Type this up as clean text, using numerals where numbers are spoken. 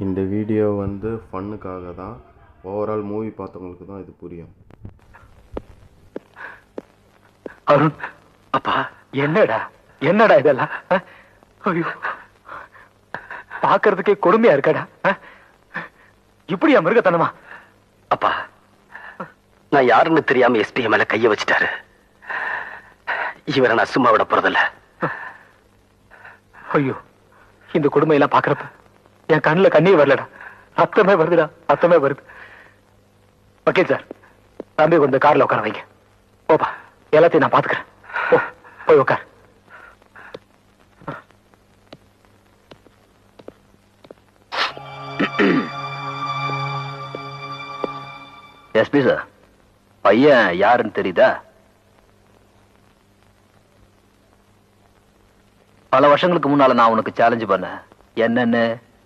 இந்த வீடியோ வந்து ஃபன்னுக்காக தான். ஓவரால் மூவி பார்த்தவங்களுக்கு தான் இது புரியும். அருண், அப்பா என்னடா என்னடா இதெல்லாம்? ஐயோ, பாக்குறதுக்கே கொடுமையா இருக்கடா. இப்படியா மிருகத்தனமா? அப்பா, நான் யாருன்னு தெரியாம எஸ்பி மேல கைய வச்சுட்டாரு. இவரை நான் சும்மா விட போறதில்ல. ஐயோ, இந்த கொடுமையெல்லாம் பாக்குறப்ப என் கண்ணுல கண்ணீர் வரலடா. ரத்தமே வருதுடா, ரத்தமே வருது. ஓகே சார், தம்பி கொஞ்சம் கார்ல உட்கார வைங்க. போப்பா, எல்லாத்தையும் நான் பாத்துக்கிறேன். போய் உட்கார். எஸ்பி சார், பையன் யாருன்னு தெரியுதா? பல வருஷங்களுக்கு முன்னால நான் உனக்கு சேலஞ்சு பண்ணேன். என்னன்னு